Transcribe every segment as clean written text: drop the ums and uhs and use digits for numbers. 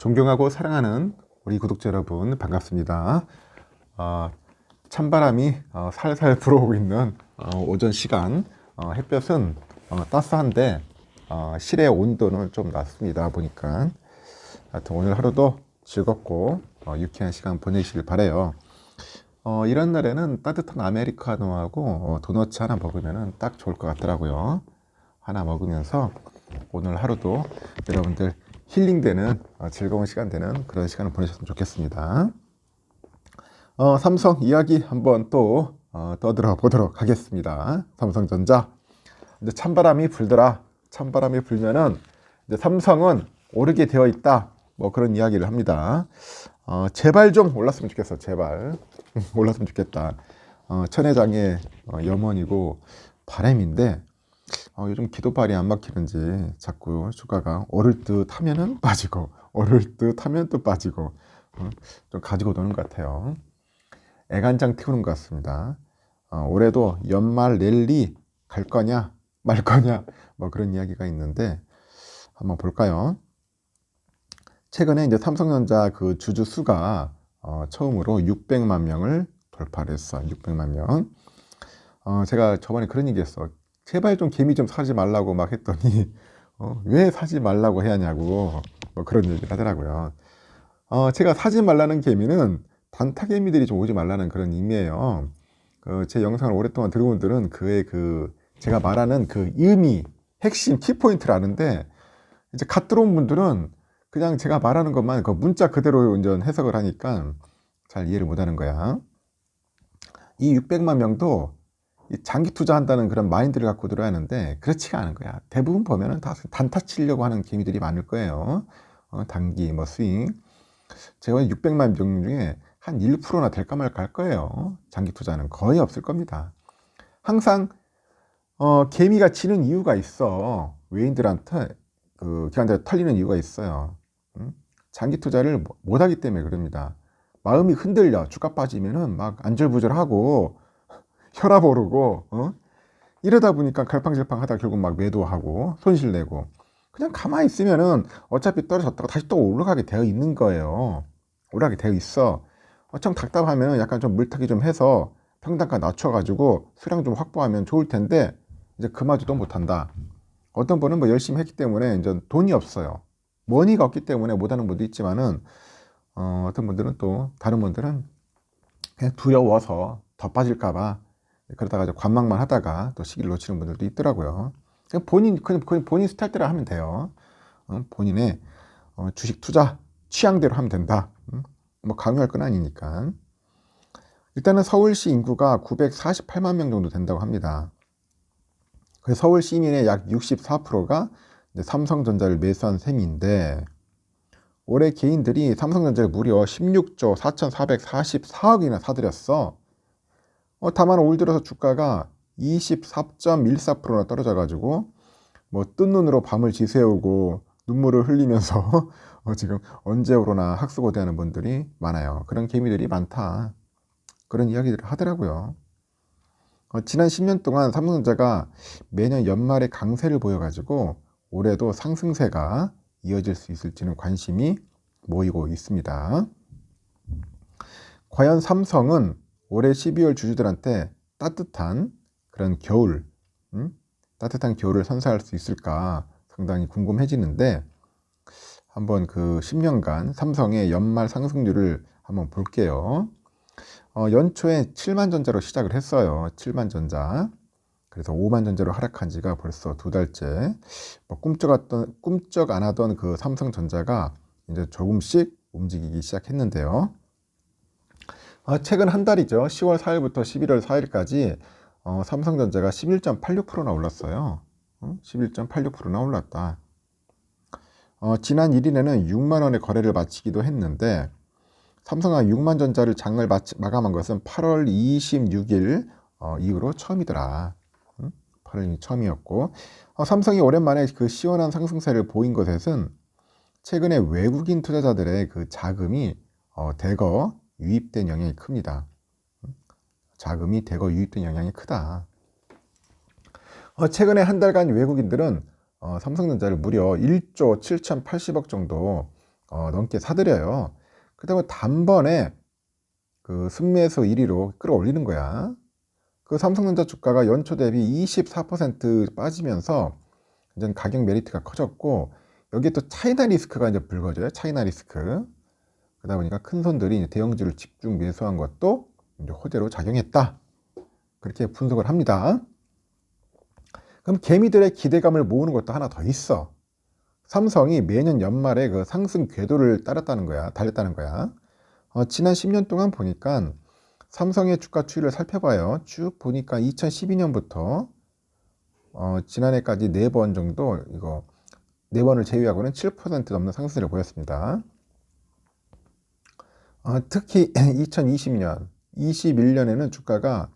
존경하고 사랑하는 우리 구독자 여러분 반갑습니다. 찬바람이 살살 불어오고 있는 오전 시간, 햇볕은 따스한데 실내 온도는 좀 낮습니다. 보니까 하여튼 오늘 하루도 즐겁고 유쾌한 시간 보내시길 바래요. 이런 날에는 따뜻한 아메리카노하고 도넛 하나 먹으면 딱 좋을 것 같더라고요. 하나 먹으면서 오늘 하루도 여러분들 힐링되는 즐거운 시간 되는 그런 시간을 보내셨으면 좋겠습니다. 삼성 이야기 한번 또 떠들어 보도록 하겠습니다. 삼성전자 이제 찬바람이 불더라. 찬바람이 불면은 이제 삼성은 오르게 되어 있다. 뭐 그런 이야기를 합니다. 제발 좀 올랐으면 좋겠어. 제발 올랐으면 좋겠다. 천혜장의 염원이고 바람인데 요즘 기도발이 안 막히는지 자꾸 주가가 오를 듯 하면은 빠지고 오를 듯 하면 또 빠지고 좀 가지고 노는 것 같아요. 애간장 태우는 것 같습니다. 올해도 연말 랠리 갈 거냐 말 거냐 뭐 그런 이야기가 있는데 한번 볼까요? 최근에 이제 삼성전자 그 주주 수가 처음으로 600만 명을 돌파를 했어. 600만 명. 제가 저번에 그런 얘기 했어. 제발 좀 개미 좀 사지 말라고 막 했더니 왜 사지 말라고 해야 하냐고 뭐 그런 얘기를 하더라고요. 제가 사지 말라는 개미는 단타 개미들이 좀 오지 말라는 그런 의미예요. 제 영상을 오랫동안 들은 분들은 그의 제가 말하는 그 의미, 핵심 키포인트를 아는데 이제 갓 들어온 분들은 그냥 제가 말하는 것만 그 문자 그대로 완전 해석을 하니까 잘 이해를 못하는 거야. 이 600만 명도 장기 투자한다는 그런 마인드를 갖고 들어야 하는데 그렇지가 않은 거야. 대부분 보면은 다 단타 치려고 하는 개미들이 많을 거예요. 단기 뭐 스윙. 제가 600만 명 중에 한 1%나 될까 말까 할 거예요. 장기 투자는 거의 없을 겁니다. 항상 개미가 지는 이유가 있어. 외인들한테 기관들한테 털리는 이유가 있어요. 장기 투자를 못하기 때문에 그럽니다. 마음이 흔들려. 주가 빠지면은 막 안절부절하고 혈압 오르고 이러다 보니까 갈팡질팡 하다 결국 막 매도하고 손실 내고 그냥 가만히 있으면은 어차피 떨어졌다가 다시 또 올라가게 되어 있는 거예요. 올라가게 되어 있어. 좀 답답하면 약간 좀 물타기 좀 해서 평단가 낮춰가지고 수량 좀 확보하면 좋을 텐데 이제 그마저도 못한다. 어떤 분은 뭐 열심히 했기 때문에 이제 돈이 없어요. 머니가 없기 때문에 못하는 분도 있지만은 어떤 분들은 또 다른 분들은 그냥 두려워서 더 빠질까봐 그러다가 이제 관망만 하다가 또 시기를 놓치는 분들도 있더라고요. 그냥 본인 스타일대로 하면 돼요. 본인의 주식 투자 취향대로 하면 된다. 뭐 강요할 건 아니니까. 일단은 서울시 인구가 948만 명 정도 된다고 합니다. 그래서 서울 시민의 약 64%가 삼성전자를 매수한 셈인데 올해 개인들이 삼성전자를 무려 16조 4,444억이나 사들였어. 다만 올 들어서 주가가 24.14%나 떨어져가지고 뭐 뜬 눈으로 밤을 지새우고 눈물을 흘리면서 지금 언제 오르나 학수고대하는 분들이 많아요. 그런 개미들이 많다. 그런 이야기들을 하더라고요. 지난 10년 동안 삼성전자가 매년 연말에 강세를 보여가지고 올해도 상승세가 이어질 수 있을지는 관심이 모이고 있습니다. 과연 삼성은 올해 12월 주주들한테 따뜻한 그런 겨울, 따뜻한 겨울을 선사할 수 있을까 상당히 궁금해지는데 한번 그 10년간 삼성의 연말 상승률을 한번 볼게요. 연초에 7만 전자로 시작을 했어요. 7만 전자. 그래서 5만 전자로 하락한 지가 벌써 2달째. 뭐 꿈쩍 안 하던 그 삼성전자가 이제 조금씩 움직이기 시작했는데요. 최근 한 달이죠. 10월 4일부터 11월 4일까지 삼성전자가 11.86%나 올랐어요. 11.86%나 올랐다. 지난 1일에는 6만 원의 거래를 마치기도 했는데 삼성이 6만 전자를 장을 마감한 것은 8월 26일 이후로 처음이더라. 8월이 처음이었고 삼성이 오랜만에 그 시원한 상승세를 보인 것에는 최근에 외국인 투자자들의 그 자금이 대거 유입된 영향이 큽니다. 자금이 대거 유입된 영향이 크다. 최근에 한 달간 외국인들은 삼성전자를 무려 1조 7,080억 정도 넘게 사들여요. 그다음에 단번에 그 순매수 1위로 끌어올리는 거야. 그 삼성전자 주가가 연초 대비 24% 빠지면서 이제 가격 메리트가 커졌고, 여기에 또 차이나 리스크가 이제 불거져요. 차이나 리스크. 그러다 보니까 큰 손들이 이제 대형주를 집중 매수한 것도 이제 호재로 작용했다. 그렇게 분석을 합니다. 그럼 개미들의 기대감을 모으는 것도 하나 더 있어. 삼성이 매년 연말에 그 상승 궤도를 따랐다는 거야. 달렸다는 거야. 지난 10년 동안 보니까 삼성의 주가 추이를 살펴봐요. 쭉 보니까 2012년부터 지난해까지 4번 정도, 이거 4번을 제외하고는 7% 넘는 상승을 보였습니다. 특히 2020년, 21년에는 주가가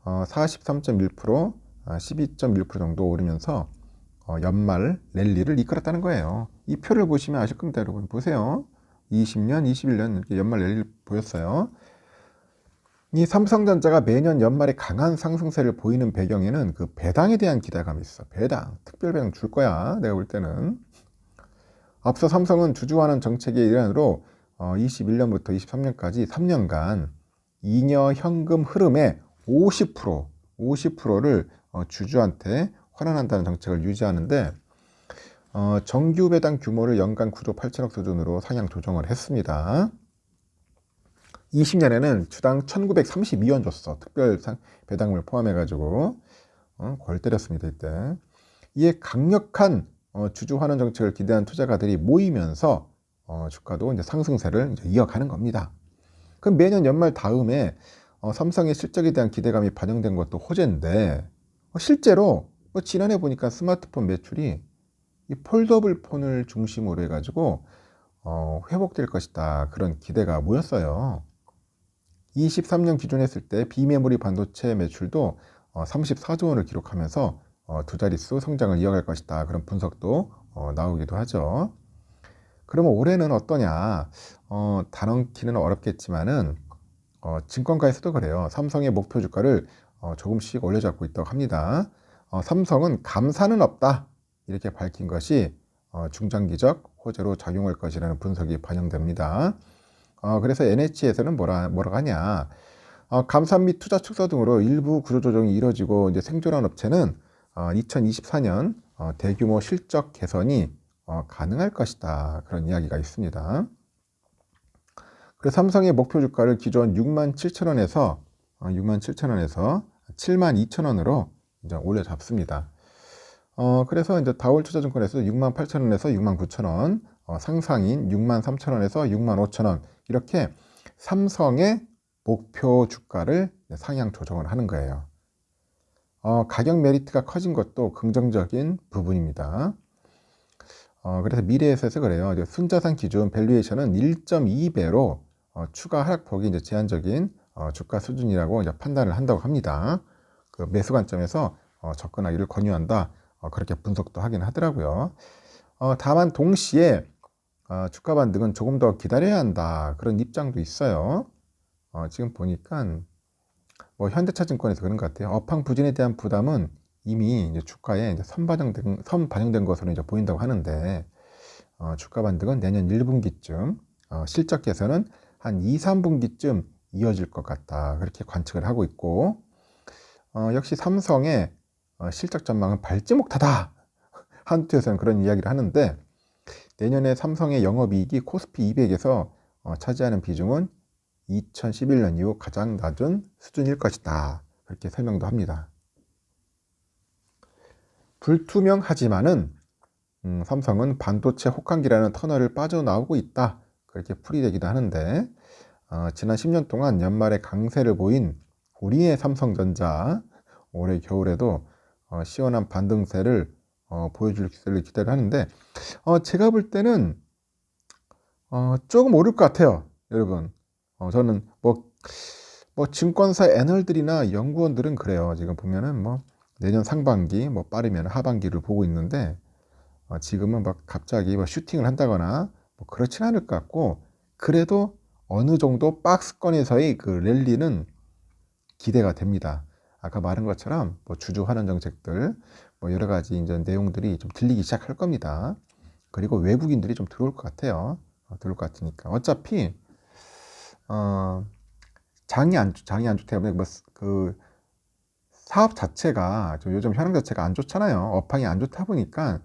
43.1%, 12.1% 정도 오르면서 연말 랠리를 이끌었다는 거예요. 이 표를 보시면 아실 겁니다, 여러분. 보세요. 20년, 21년 이렇게 연말 랠리를 보였어요. 이 삼성전자가 매년 연말에 강한 상승세를 보이는 배경에는 그 배당에 대한 기대감이 있어. 배당, 특별 배당 줄 거야. 내가 볼 때는. 앞서 삼성은 주주환원 정책의 일환으로 21년부터 23년까지 3년간 잉여 현금 흐름의 50%를 주주한테 환원한다는 정책을 유지하는데, 정규 배당 규모를 연간 9조 8천억 수준으로 상향 조정을 했습니다. 20년에는 주당 1932원 줬어. 특별 배당을 포함해가지고 골 때렸습니다, 이때. 이에 강력한 주주 환원 정책을 기대한 투자가들이 모이면서 주가도 이제 상승세를 이제 이어가는 겁니다. 그럼 매년 연말 다음에 삼성의 실적에 대한 기대감이 반영된 것도 호재인데, 실제로 지난해 보니까 스마트폰 매출이 이 폴더블 폰을 중심으로 해가지고 회복될 것이다, 그런 기대가 모였어요. 23년 기준 했을 때 비메모리 반도체 매출도 34조 원을 기록하면서 두 자릿수 성장을 이어갈 것이다, 그런 분석도 나오기도 하죠. 그러면 올해는 어떠냐? 단언키는 어렵겠지만은 증권가에서도 그래요. 삼성의 목표 주가를 조금씩 올려잡고 있다고 합니다. 삼성은 감사는 없다, 이렇게 밝힌 것이 중장기적 호재로 작용할 것이라는 분석이 반영됩니다. 그래서 NH에서는 뭐라고 하냐? 감사 및 투자 축소 등으로 일부 구조조정이 이뤄지고 이제 생존한 업체는 2024년 대규모 실적 개선이 가능할 것이다, 그런 이야기가 있습니다. 그래서 삼성의 목표 주가를 기존 67,000원에서 72,000원으로 이제 올려 잡습니다. 그래서 이제 다올투자증권에서 68,000원에서 69,000원, 상상인 63,000원에서 65,000원, 이렇게 삼성의 목표 주가를 상향 조정을 하는 거예요. 가격 메리트가 커진 것도 긍정적인 부분입니다. 그래서 미래에셋에서 그래요. 순자산 기준 밸류에이션은 1.2배로 추가 하락폭이 이제 제한적인 주가 수준이라고 이제 판단을 한다고 합니다. 그 매수 관점에서 접근하기를 권유한다, 그렇게 분석도 하긴 하더라고요. 다만 동시에 주가 반등은 조금 더 기다려야 한다, 그런 입장도 있어요. 지금 보니까 뭐 현대차증권에서 그런 것 같아요. 업황 부진에 대한 부담은 이미 이제 주가에 이제 선반영된 것으로 이제 보인다고 하는데, 주가 반등은 내년 1분기쯤, 실적 개선은 한 2, 3분기쯤 이어질 것 같다, 그렇게 관측을 하고 있고, 역시 삼성의 실적 전망은 밝지 못하다, 한투에서는 그런 이야기를 하는데, 내년에 삼성의 영업이익이 코스피 200에서 차지하는 비중은 2011년 이후 가장 낮은 수준일 것이다, 그렇게 설명도 합니다. 불투명하지만은 삼성은 반도체 혹한기라는 터널을 빠져나오고 있다, 그렇게 풀이되기도 하는데, 지난 10년 동안 연말에 강세를 보인 우리의 삼성전자, 올해 겨울에도 시원한 반등세를 보여줄 기세를 기대를 하는데, 제가 볼 때는 조금 오를 것 같아요, 여러분. 저는 뭐 증권사 애널들이나 연구원들은 그래요. 지금 보면은 뭐 내년 상반기, 뭐 빠르면 하반기를 보고 있는데, 지금은 막 갑자기 뭐 슈팅을 한다거나 뭐 그렇진 않을 것 같고, 그래도 어느 정도 박스권에서의 그 랠리는 기대가 됩니다. 아까 말한 것처럼 뭐 주주 환원 정책들, 뭐 여러 가지 이제 내용들이 좀 들리기 시작할 겁니다. 그리고 외국인들이 좀 들어올 것 같아요. 들어올 것 같으니까. 어차피 장이 안 좋기 때문에 그 사업 자체가 요즘 현황 자체가 안 좋잖아요. 업황이 안 좋다 보니까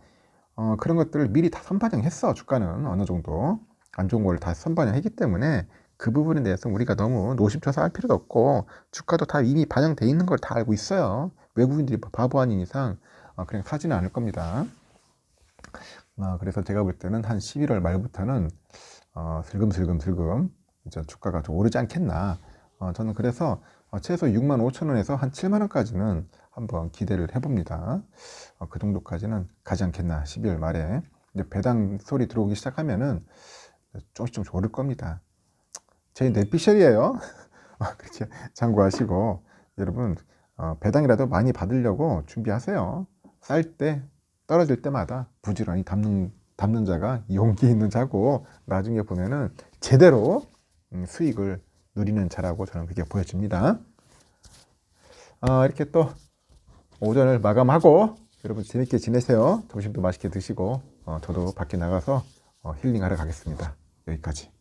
그런 것들을 미리 다 선반영했어. 주가는 어느 정도 안 좋은 걸 다 선반영했기 때문에 그 부분에 대해서 우리가 너무 노심초사 할 필요도 없고, 주가도 다 이미 반영돼 있는 걸 다 알고 있어요. 외국인들이 바보 아닌 이상 그냥 사지는 않을 겁니다. 그래서 제가 볼 때는 한 11월 말부터는 슬금슬금 이제 주가가 좀 오르지 않겠나. 저는 그래서 최소 6만 5천 원에서 한 7만 원까지는 한번 기대를 해봅니다. 그 정도까지는 가지 않겠나. 12월 말에 이제 배당 소리 들어오기 시작하면은 조금씩 오를 겁니다. 제 뇌피셜이에요. 그렇게 참고하시고, 여러분 배당이라도 많이 받으려고 준비하세요. 쌀 때, 떨어질 때마다 부지런히 담는 자가 용기 있는 자고, 나중에 보면은 제대로 수익을 누리는 자라고 저는 그게 보여집니다. 이렇게 또 오전을 마감하고 여러분 재밌게 지내세요. 점심도 맛있게 드시고 저도 밖에 나가서 힐링하러 가겠습니다. 여기까지.